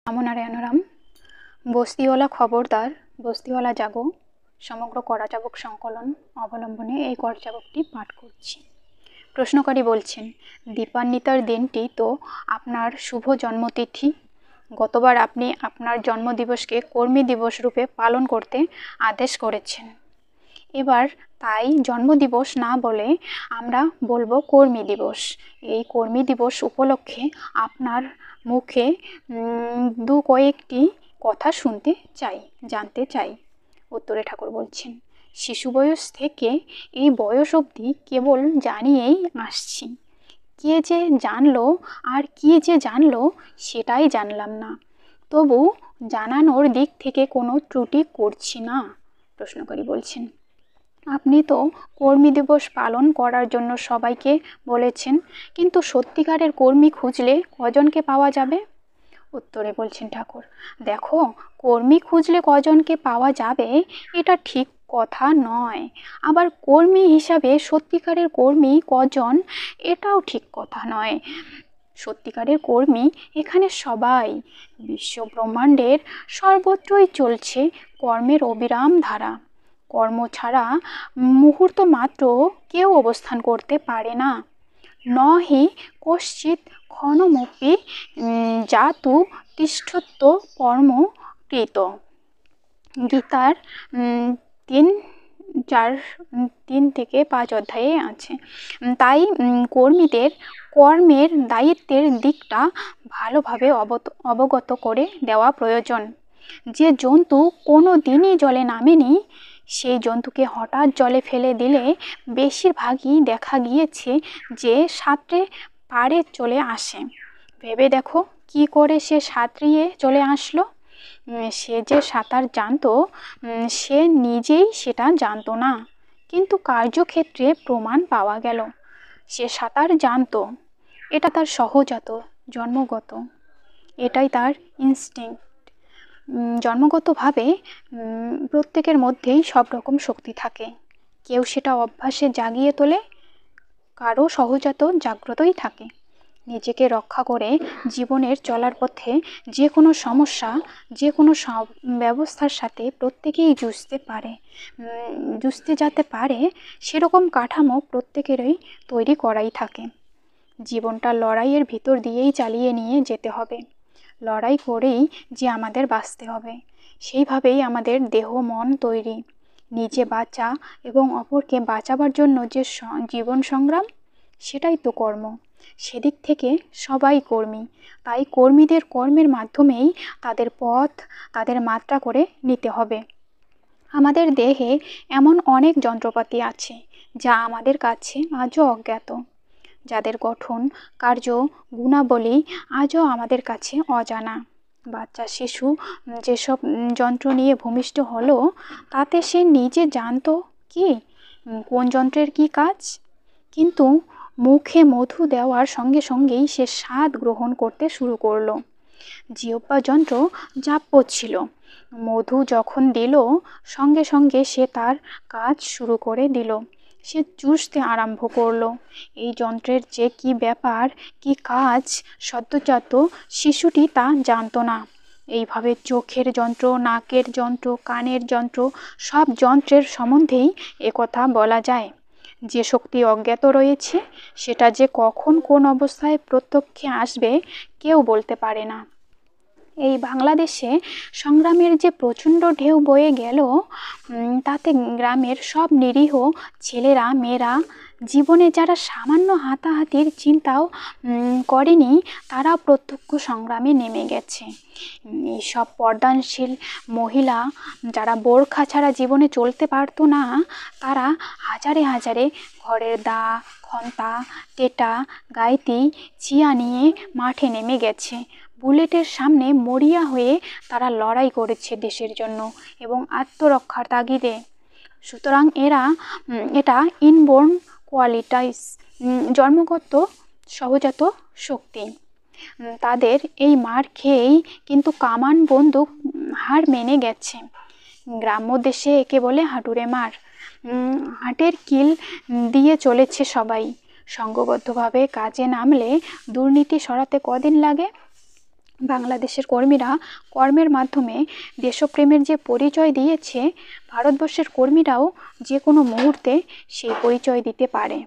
রাম বস্তিওয়ালা খবরদার, বস্তিওয়ালা জাগো সমগ্র কড়াচাবুক সংকলন অবলম্বনে এই কড়াচাবুকটি পাঠ করছি। প্রশ্নকারী বলছেন, দীপান্বিতার দিনটি তো আপনার শুভ জন্মতিথি। গতবার আপনি আপনার জন্মদিবসকে কর্মী দিবস রূপে পালন করতে আদেশ করেছেন। এবার তাই জন্মদিবস না বলে আমরা বলবো কর্মী দিবস। এই কর্মী দিবস উপলক্ষে আপনার মুখে দু কয়েকটি কথা শুনতে চাই, জানতে চাই। উত্তরে ঠাকুর বলছেন, শিশু বয়স থেকে এই বয়স অবধি কেবল জানিয়েই আসছি। কে যে জানলো আর কি যে জানলো সেটাই জানলাম না, তবু জানানোর দিক থেকে কোনো ত্রুটি করছি না। প্রশ্নকারী বলছেন, আপনি তো কর্মী দিবস পালন করার জন্য সবাইকে বলেছেন, কিন্তু সত্যিকারের কর্মী খুঁজলে কজনকে পাওয়া যাবে? উত্তরে বলছেন ঠাকুর, দেখো, কর্মী খুঁজলে কজনকে পাওয়া যাবে এটা ঠিক কথা নয়, আবার কর্মী হিসাবে সত্যিকারের কর্মী কজন এটাও ঠিক কথা নয়। সত্যিকারের কর্মী এখানে সবাই। বিশ্ব ব্রহ্মাণ্ডের সর্বত্রই চলছে কর্মের অবিরাম ধারা। কর্ম ছাড়া মুহূর্ত মাত্র কেউ অবস্থান করতে পারে না। ন হি কশ্চিৎ ক্ষণমপি জাতু তিষ্ঠত্য কর্ম কৃত। গীতার 3-4-3-5 অধ্যায়ে আছে। তাই কর্মীদের কর্মের দায়িত্বের দিকটা ভালোভাবে অবগত করে দেওয়া প্রয়োজন। যে জন্তু কোনো দিনই জলে নামেনি, সেই জন্তুকে হঠাৎ জলে ফেলে দিলে বেশিরভাগই দেখা গিয়েছে যে সাঁতরে পাড়ে চলে আসে। ভেবে দেখো কি করে সে সাঁতরিয়ে চলে আসলো। সে যে সাঁতার জানতো সে নিজেই সেটা জানতো না, কিন্তু কার্যক্ষেত্রে প্রমাণ পাওয়া গেল সে সাঁতার জানতো। এটা তার সহজাত, জন্মগত, এটাই তার ইনস্টিংক্ট। জন্মগতভাবে প্রত্যেকের মধ্যেই সব রকম শক্তি থাকে। কেউ সেটা অভ্যাসে জাগিয়ে তোলে, কারো সহজাত জাগ্রতই থাকে। নিজেকে রক্ষা করে জীবনের চলার পথে যে কোনো সমস্যা, যে কোনো ব্যবস্থার সাথে প্রত্যেকেই জুঝতে যাতে পারে সেরকম কাঠামো প্রত্যেকেরই তৈরি করাই থাকে। জীবনটা লড়াইয়ের ভিতর দিয়েই চালিয়ে নিয়ে যেতে হবে। লড়াই করেই যে আমাদের বাঁচতে হবে, সেইভাবেই আমাদের দেহ মন তৈরি। নিজে বাঁচা এবং অপরকে বাঁচাবার জন্য যে জীবন সংগ্রাম, সেটাই তো কর্ম। সেদিক থেকে সবাই কর্মী। তাই কর্মীদের কর্মের মাধ্যমেই তাদের পথ, তাদের মাত্রা করে নিতে হবে। আমাদের দেহে এমন অনেক যন্ত্রপাতি আছে যা আমাদের কাছে আজও অজ্ঞাত, যাদের গঠন, কার্য, গুণাবলী আজও আমাদের কাছে অজানা। বাচ্চা শিশু যেসব যন্ত্র নিয়ে ভূমিষ্ঠ হলো, তাতে সে নিজে জানতো কি কোন যন্ত্রের কি কাজ, কিন্তু মুখে মধু দেওয়ার সঙ্গে সঙ্গেই সে স্বাদ গ্রহণ করতে শুরু করলো। জিহ্বা যন্ত্র জাপ্য ছিল, মধু যখন দিল সঙ্গে সঙ্গে সে তার কাজ শুরু করে দিল। সে চুষতে আরম্ভ করলো। এই যন্ত্রের যে কি ব্যাপার, কি কাজ, সদ্যোজাত শিশুটি তা জানতো না। এইভাবে চোখের যন্ত্র, নাকের যন্ত্র, কানের যন্ত্র, সব যন্ত্রের সম্বন্ধেই একথা বলা যায়। যে শক্তি অজ্ঞাত রয়েছে সেটা যে কখন কোন অবস্থায় প্রত্যক্ষে আসবে কেউ বলতে পারে না। এই বাংলাদেশে সংগ্রামের যে প্রচণ্ড ঢেউ বয়ে গেল, তাতে গ্রামের সব নিরীহ ছেলেরা মেয়েরা, জীবনে যারা সামান্য হাতাহাতির চিন্তাও করেনি, তারা প্রত্যক্ষ সংগ্রামে নেমে গেছে। এইসব পর্দানশীল মহিলা যারা বোরখা ছাড়া জীবনে চলতে পারতো না, তারা হাজারে হাজারে ঘরের দা, খন্তা, টেটা, গাইতি, চিয়া নিয়ে মাঠে নেমে গেছে। বুলেটের সামনে মরিয়া হয়ে তারা লড়াই করেছে দেশের জন্য এবং আত্মরক্ষার তাগিদে। সুতরাং এটা ইনবোর্ন কোয়ালিটিস, জন্মগত সহজাত শক্তি। তাদের এই মার খেয়েই কিন্তু কামান বন্দুক হার মেনে গেছে। গ্রাম্য দেশে একে বলে হাঁটুরে মার। হাটের কিল দিয়ে চলেছে সবাই। সংঘবদ্ধভাবে কাজে নামলে দুর্নীতি সরাতে কদিন লাগে? বাংলাদেশের কর্মীরা কর্মের মাধ্যমে দেশপ্রেমের যে পরিচয় দিয়েছে, ভারতবর্ষের কর্মীরাও যে কোনো মুহূর্তে সেই পরিচয় দিতে পারে।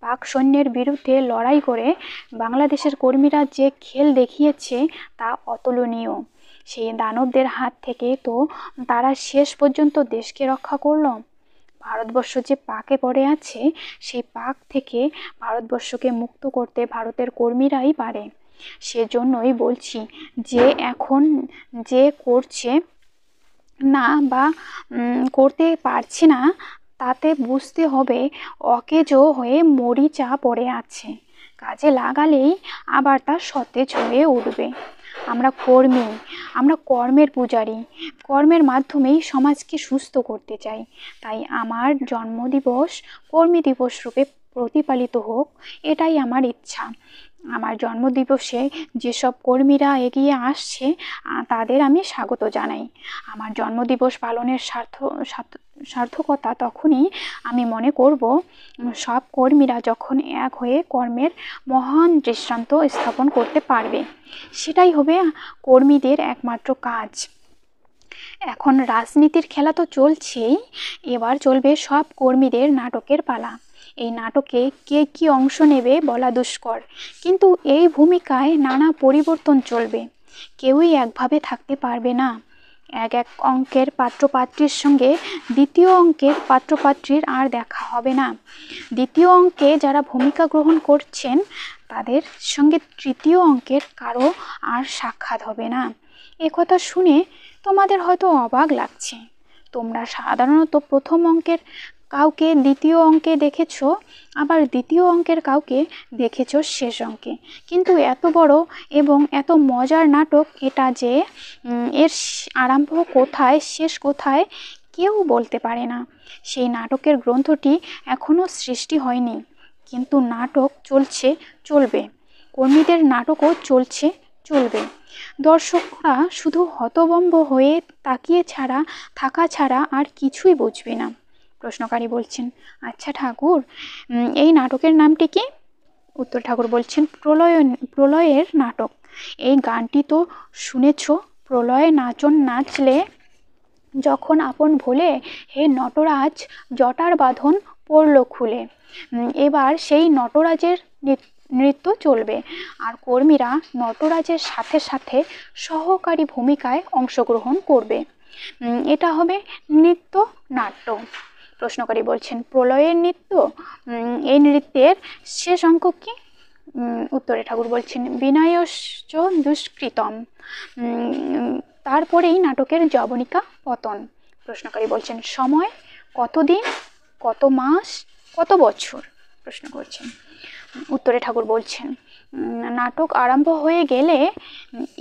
পাক সৈন্যের বিরুদ্ধে লড়াই করে বাংলাদেশের কর্মীরা যে খেল দেখিয়েছে তা অতুলনীয়। সেই দানবদের হাত থেকে তো তারা শেষ পর্যন্ত দেশকে রক্ষা করলো। ভারতবর্ষ যে পাকে পড়ে আছে, সেই পাক থেকে ভারতবর্ষকে মুক্ত করতে ভারতের কর্মীরাই পারে। সেজন্যই বলছি যে এখন যে করছে না বা করতে পারছে না, তাতে বুঝতে হবে অকেজো হয়ে মরিচা পড়ে আছে। কাজে লাগালেই আবার তা সতেজ হয়ে উঠবে। আমরা কর্মী, আমরা কর্মের পূজারী। কর্মের মাধ্যমেই সমাজকে সুস্থ করতে চাই। তাই আমার জন্মদিবস কর্মী দিবস রূপে প্রতিপালিত হোক, এটাই আমার ইচ্ছা। আমার জন্মদিবসে যেসব কর্মীরা এগিয়ে আসছে তাদের আমি স্বাগত জানাই। আমার জন্মদিবস পালনের সার্থকতা তখনই আমি মনে করব সব কর্মীরা যখন এক হয়ে কর্মের মহান দৃষ্টান্ত স্থাপন করতে পারবে। সেটাই হবে কর্মীদের একমাত্র কাজ। এখন রাজনীতির খেলা তো চলছেই, এবার চলবে সব কর্মীদের নাটকের পালা। এই নাটকে কে কি অংশ নেবে বলা দুষ্কর, কিন্তু এই ভূমিকায় নানা পরিবর্তন চলবে। কেউই একভাবে থাকতে পারবে না। এক অঙ্কের পাত্রপাত্রীর সঙ্গে দ্বিতীয় অঙ্কের পাত্রপাত্রীর আর দেখা হবে না। দ্বিতীয় অঙ্কে যারা ভূমিকা গ্রহণ করছেন তাদের সঙ্গে তৃতীয় অঙ্কের কারো আর সাক্ষাৎ হবে না। একথা শুনে তোমাদের হয়তো অবাক লাগছে। তোমরা সাধারণত প্রথম অঙ্কের কাউকে দ্বিতীয় অঙ্কে দেখেছো, আবার দ্বিতীয় অঙ্কের কাউকে দেখেছো শেষ অঙ্কে। কিন্তু এত বড় এবং এত মজার নাটক এটা যে এর আরম্ভ কোথায় শেষ কোথায় কেউ বলতে পারে না। সেই নাটকের গ্রন্থটি এখনো সৃষ্টি হয়নি, কিন্তু নাটক চলছে, চলবে। কর্মীদের নাটকও চলছে, চলবে। দর্শকরা শুধু হতভম্ব হয়ে তাকিয়ে থাকা ছাড়া আর কিছুই বুঝবে না। প্রশ্নকারী বলছেন, আচ্ছা ঠাকুর, এই নাটকের নামটি কি? উত্তর ঠাকুর বলছেন, প্রলয়ের নাটক। এই গানটি তো শুনেছ, প্রলয়ে নাচন নাচলে যখন আপন ভোলে, হে নটরাজ জটার বাঁধন পড়ল খুলে। এবার সেই নটরাজের নৃত্য চলবে, আর কর্মীরা নটরাজের সাথে সাথে সহকারী ভূমিকায় অংশগ্রহণ করবে। এটা হবে নৃত্য নাট্য। প্রশ্নকারী বলছেন, প্রলয়ের নৃত্য, এই নৃত্যের শেষ অঙ্ক কি? উত্তরে ঠাকুর বলছেন, বিনায়শ্চ দুষ্কৃতম। তারপরেই নাটকের যবনিকা পতন। প্রশ্নকারী বলছেন, সময় কতদিন, কত মাস, কত বছর? প্রশ্ন করছেন। উত্তরে ঠাকুর বলছেন, নাটক আরম্ভ হয়ে গেলে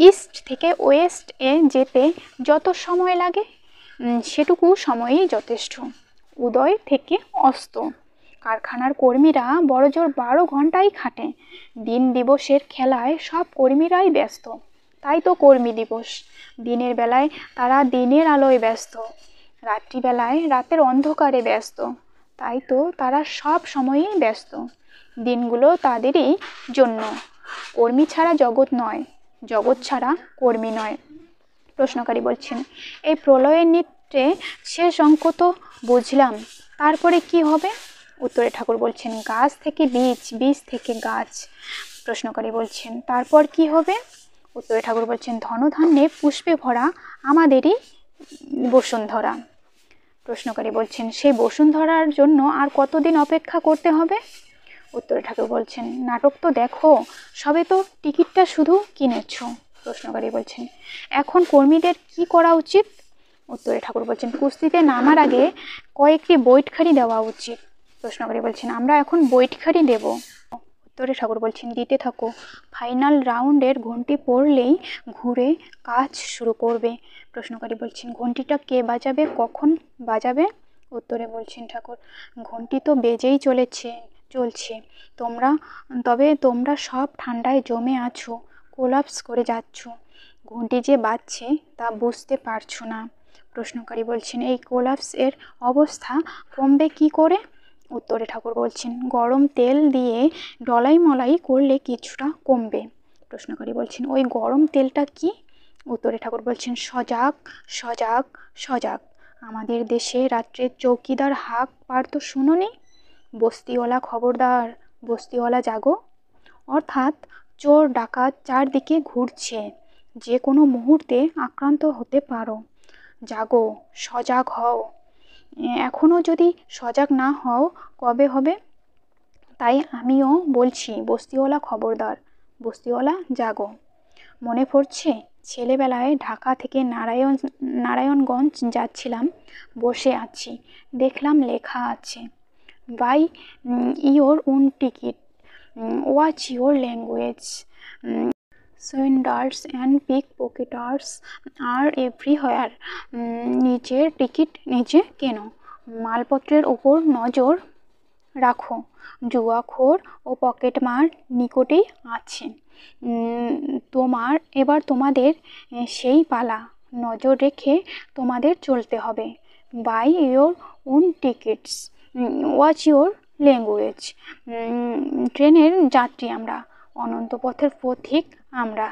ইস্ট থেকে ওয়েস্ট এ যেতে যত সময় লাগে সেটুকু সময়ই যথেষ্ট। উদয় থেকে অস্ত। কারখানার কর্মীরা বড়জোর 12 ঘন্টাই খাটে। দিন দিবসের খেলায় সব কর্মীরাই ব্যস্ত, তাই তো কর্মী দিবস। দিনের বেলায় তারা দিনের আলোয় ব্যস্ত, রাত্রিবেলায় রাতের অন্ধকারে ব্যস্ত, তাই তো তারা সব সময়ই ব্যস্ত। দিনগুলো তাদেরই জন্য। কর্মী ছাড়া জগৎ নয়, জগৎ ছাড়া কর্মী নয়। প্রশ্নকারী বলছেন, এই প্রলয়ের নৃত্যে শেষ অঙ্ক তো বুঝলাম, তারপরে কি হবে? উত্তরে ঠাকুর বলছেন, গাছ থেকে বীজ, বীজ থেকে গাছ। প্রশ্নকারী বলছেন, তারপর কি হবে? উত্তরে ঠাকুর বলছেন, ধনধান্যে পুষ্পে ভরা আমাদেরই বসুন্ধরা। প্রশ্নকারী বলছেন, সেই বসুন্ধরার জন্য আর কতদিন অপেক্ষা করতে হবে? উত্তরে ঠাকুর বলছেন, নাটক তো দেখো, সবে তো টিকিটটা শুধু কিনেছ। প্রশ্নকারী বলছেন, এখন কর্মীদের কি করা উচিত? উত্তরে ঠাকুর বলছেন, কুস্তিতে নামার আগে কয়েকটি বৈঠখারি দেওয়া উচিত। প্রশ্নকারী বলছেন, আমরা এখন বৈঠখারি দেব। উত্তরে ঠাকুর বলছেন, দিতে থাকো। ফাইনাল রাউন্ডের ঘন্টি পড়লেই ঘুরে কাজ শুরু করবে। প্রশ্নকারী বলছেন, ঘন্টিটা কে বাজাবে, কখন বাজাবে? উত্তরে বলছেন ঠাকুর, ঘন্টি তো বেজেই চলছে। তবে তোমরা সব ঠান্ডায় জমে আছো, কোলাপস করে যাচ্ছ। ঘন্টি যে বাজছে তা বুঝতে পারছো না। প্রশ্নকারী বলছেন, এই কোলাপস এর অবস্থা কমবে কি করে? উত্তরে ঠাকুর বলছেন, গরম তেল দিয়ে ডলাই মলাই করলে কিছুটা কমবে। প্রশ্নকারী বলছেন, ওই গরম তেলটা কি? উত্তরে ঠাকুর বলছেন, সজাগ সজাগ সজাগ। আমাদের দেশে রাত্রের চৌকিদার হাঁক পারত শুনোনি? বস্তিওয়ালা খবরদার, বস্তিওয়ালা জাগো। অর্থাৎ চোর ডাকাত চারদিকে ঘুরছে, যে কোনো মুহূর্তে আক্রান্ত হতে পারো। জাগো, সজাগ হও। এখনও যদি সজাগ না হও কবে হবে? তাই আমিও বলছি, বস্তিওয়ালা খবরদার, বস্তিওয়ালা জাগো। মনে পড়ছে ছেলেবেলায় ঢাকা থেকে নারায়ণগঞ্জ যাচ্ছিলাম, বসে আছি, দেখলাম লেখা আছে, buy your own ticket, watch your language, swindlers and pick pocketers are everywhere. নিজের টিকিট নিজে কেনো, মালপত্রের ওপর নজর রাখো, জুয়াখোর ও পকেটমার নিকটেই আছে। এবার তোমাদের সেই পালা, নজর রেখে তোমাদের চলতে হবে। Buy your own tickets, watch your language. ট্রেনের যাত্রী আমরা, অনন্ত পথের পথিক আমরা।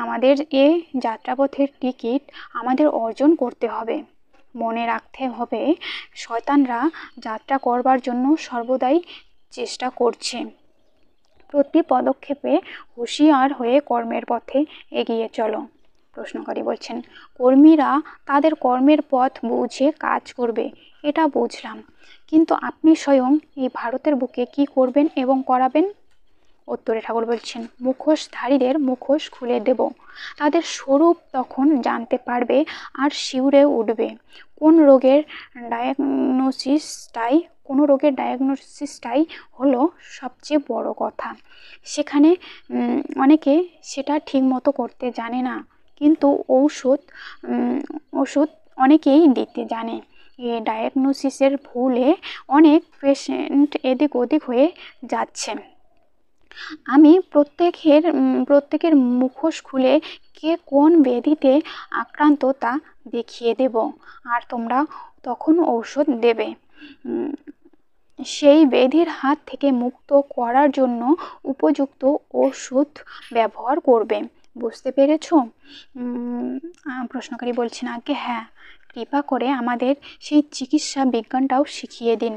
আমাদের এ যাত্রাপথের টিকিট আমাদের অর্জন করতে হবে। মনে রাখতে হবে, শয়তানরা যাত্রা করবার জন্য সর্বদাই চেষ্টা করছে। প্রতি পদক্ষেপে হুঁশিয়ার হয়ে কর্মের পথে এগিয়ে চলো। প্রশ্নকারী বলছেন, কর্মীরা তাদের কর্মের পথ বুঝে কাজ করবে, এটা বুঝলাম, কিন্তু আপনি স্বয়ং এই ভারতের বুকে কি করবেন এবং করাবেন? উত্তরে ঠাকুর বলছেন, মুখোশধারীদের মুখোশ খুলে দেব, তাদের স্বরূপ তখন জানতে পারবে আর শিউরে উঠবে। কোনো রোগের ডায়াগনোসিসটাই হলো সবচেয়ে বড় কথা। সেখানে অনেকে সেটা ঠিকমতো করতে জানে না, কিন্তু ওষুধ অনেকেই দিতে জানে। এই ডায়াগনোসিসের ভুলে অনেক পেশেন্ট এদিক ওদিক হয়ে যাচ্ছে। আমি প্রত্যেকের মুখোশ খুলে কে কোন ব্যাধিতে আক্রান্ত তা দেখিয়ে দেব, আর তোমরা তখন ঔষধ দেবে। সেই ব্যাধির হাত থেকে মুক্ত করার জন্য উপযুক্ত ওষুধ ব্যবহার করবে। বুঝতে পেরেছ? প্রশ্নকারী বলছেন, আগে হ্যাঁ, কৃপা করে আমাদের সেই চিকিৎসা বিজ্ঞানটাও শিখিয়ে দিন।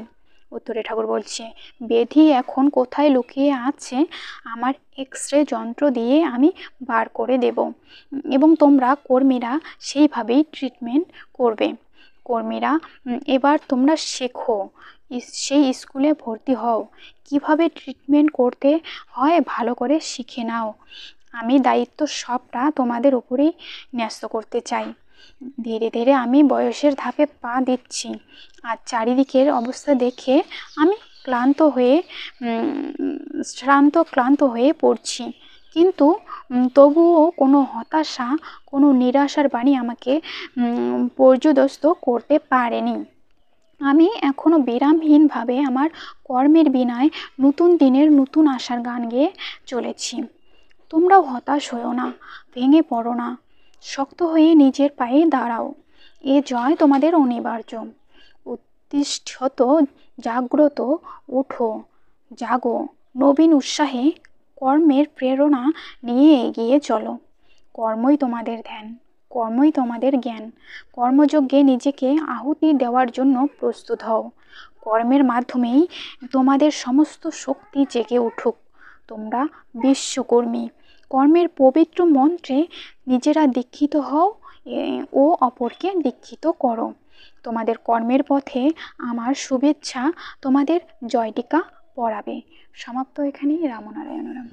উত্তরে ঠাকুর বলছে, ব্যাধি এখন কোথায় লুকিয়ে আছে আমার এক্স-রে যন্ত্র দিয়ে আমি বার করে দেব, এবং তোমরা কর্মীরা সেইভাবেই ট্রিটমেন্ট করবে। কর্মীরা, এবার তোমরা শেখো, সেই স্কুলে ভর্তি হও, কিভাবে ট্রিটমেন্ট করতে হয় ভালো করে শিখে নাও। আমি দায়িত্ব সবটা তোমাদের উপরেই ন্যস্ত করতে চাই। ধীরে ধীরে আমি বয়সের ধাপে পা দিচ্ছি, আর চারিদিকের অবস্থা দেখে আমি ক্লান্ত হয়ে পড়ছি, কিন্তু তবুও কোনো হতাশা, কোনো নিরাশার বাণী আমাকে পর্যুদস্ত করতে পারেনি। আমি এখনো বিরামহীনভাবে আমার কর্মের বিনায় নতুন দিনের নতুন আশার গান গেয়ে চলেছি। তোমরাও হতাশ হয়েও না, ভেঙে পড়ো না, শক্ত হয়ে নিজের পায়ে দাঁড়াও। এ জয় তোমাদের অনিবার্য। উত্তিষ্ঠত, জাগ্রত, ওঠো, জাগো, নবীন উৎসাহে কর্মের প্রেরণা নিয়ে এগিয়ে চলো। কর্মই তোমাদের ধ্যান, কর্মই তোমাদের জ্ঞান। কর্মযজ্ঞে নিজেকে আহুতি দেওয়ার জন্য প্রস্তুত হও। কর্মের মাধ্যমেই তোমাদের সমস্ত শক্তি জেগে উঠুক। তোমরা বিশ্বকর্মী। কর্মের পবিত্র মন্ত্রে নিজেরা দীক্ষিত হও ও অপরকে দীক্ষিত করো। তোমাদের কর্মের পথে আমার শুভেচ্ছা তোমাদের জয়টিকা পড়াবে। সমাপ্ত এখানেই। রামনারায়ণ রাম।